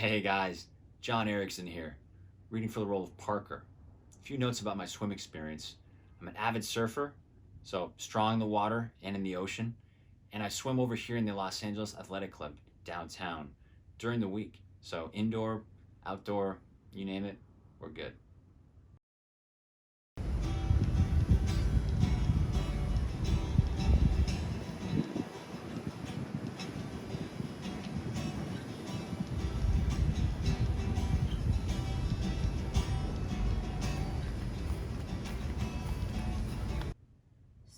Hey guys, John Erickson here, reading for the role of Parker. A few notes about my swim experience. I'm an avid surfer, so strong in the water and in the ocean, and I swim over here in the Los Angeles Athletic Club downtown during the week. So indoor, outdoor, you name it, we're good.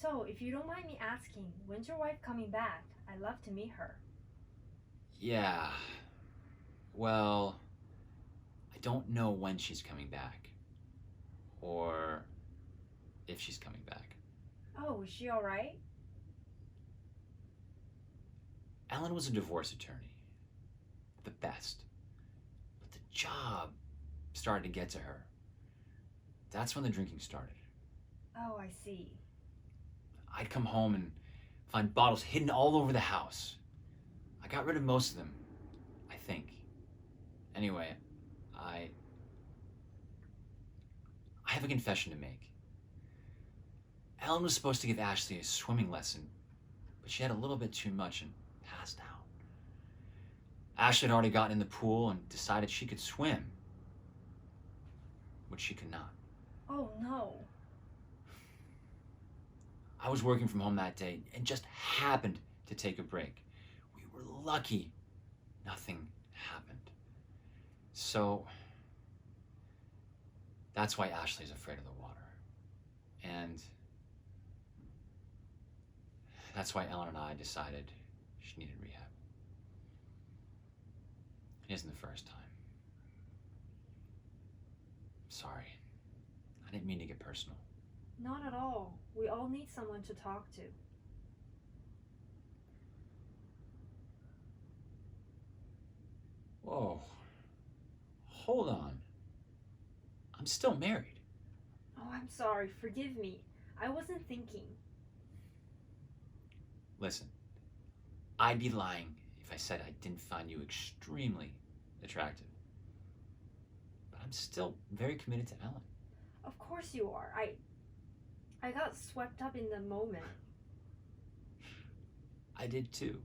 So, if you don't mind me asking, when's your wife coming back? I'd love to meet her. Yeah, well, I don't know when she's coming back, or if she's coming back. Oh, is she alright? Ellen was a divorce attorney, the best, but the job started to get to her. That's when the drinking started. Oh, I see. I'd come home and find bottles hidden all over the house. I got rid of most of them, I think. Anyway, I have a confession to make. Ellen was supposed to give Ashley a swimming lesson, but she had a little bit too much and passed out. Ashley had already gotten in the pool and decided she could swim, which she could not. Oh no. I was working from home that day and just happened to take a break. We were lucky nothing happened. So that's why Ashley's afraid of the water. And that's why Ellen and I decided she needed rehab. It isn't the first time. Sorry. I didn't mean to get personal. Not at all. We all need someone to talk to. Whoa. Hold on. I'm still married. Oh, I'm sorry. Forgive me. I wasn't thinking. Listen, I'd be lying if I said I didn't find you extremely attractive. But I'm still very committed to Ellen. Of course you are. I got swept up in the moment. I did too.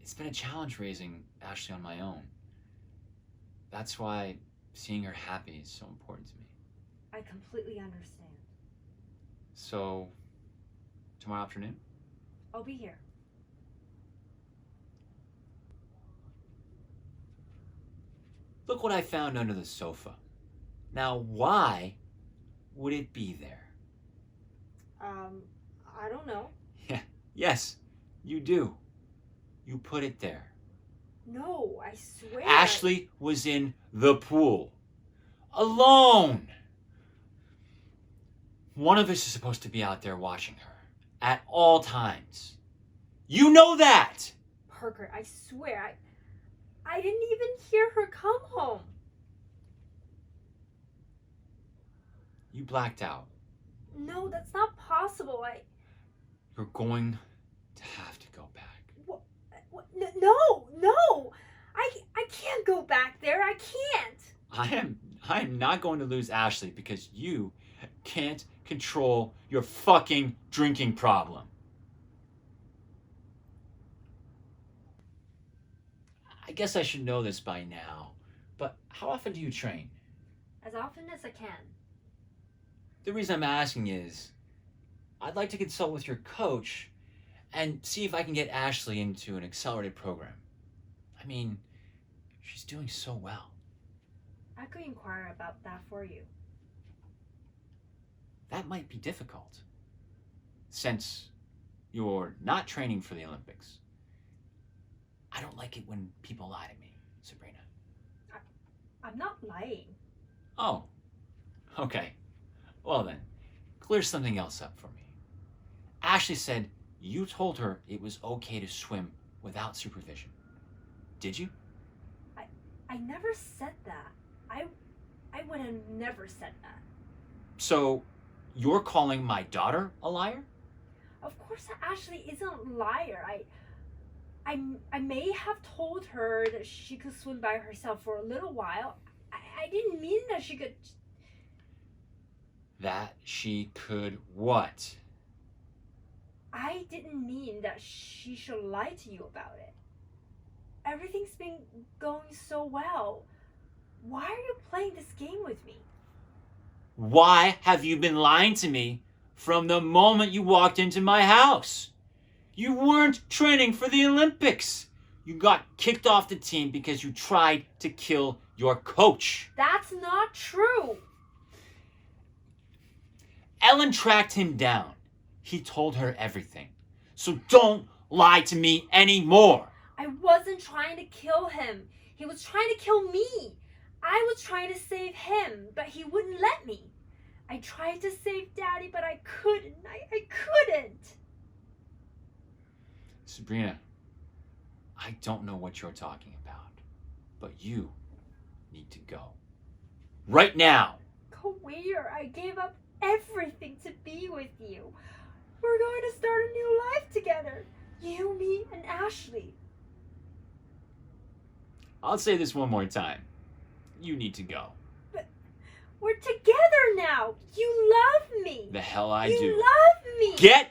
It's been a challenge raising Ashley on my own. That's why seeing her happy is so important to me. I completely understand. So, tomorrow afternoon? I'll be here. Look what I found under the sofa. Now, why would it be there? I don't know. Yeah, yes, you do. You put it there. No, I swear. Ashley was in the pool. Alone. One of us is supposed to be out there watching her at all times. You know that! Parker, I swear, I didn't even hear her come home. You blacked out. No, that's not possible. You're going to have to go back. What? No! I can't go back there. I can't. I am not going to lose Ashley because you can't control your fucking drinking problem. I guess I should know this by now, but how often do you train? As often as I can. The reason I'm asking is, I'd like to consult with your coach and see if I can get Ashley into an accelerated program. I mean, she's doing so well. I could inquire about that for you. That might be difficult, since you're not training for the Olympics. I don't like it when people lie to me, Sabrina. I'm not lying. Oh, okay. Well then, clear something else up for me. Ashley said you told her it was okay to swim without supervision. Did you? I never said that. I would have never said that. So, you're calling my daughter a liar? Of course Ashley isn't a liar. I may have told her that she could swim by herself for a little while. I didn't mean that she could. That she could what? I didn't mean that she should lie to you about it. Everything's been going so well. Why are you playing this game with me? Why have you been lying to me from the moment you walked into my house? You weren't training for the Olympics. You got kicked off the team because you tried to kill your coach. That's not true. Ellen tracked him down. He told her everything. So don't lie to me anymore. I wasn't trying to kill him. He was trying to kill me. I was trying to save him, but he wouldn't let me. I tried to save Daddy, but I couldn't. I couldn't. Sabrina, I don't know what you're talking about, but you need to go. Right now. Go where? I gave up everything to be with you. We're going to start a new life together. You, me, and Ashley. I'll say this one more time. You need to go. But we're together now. You love me. The hell I you do. You love me. Get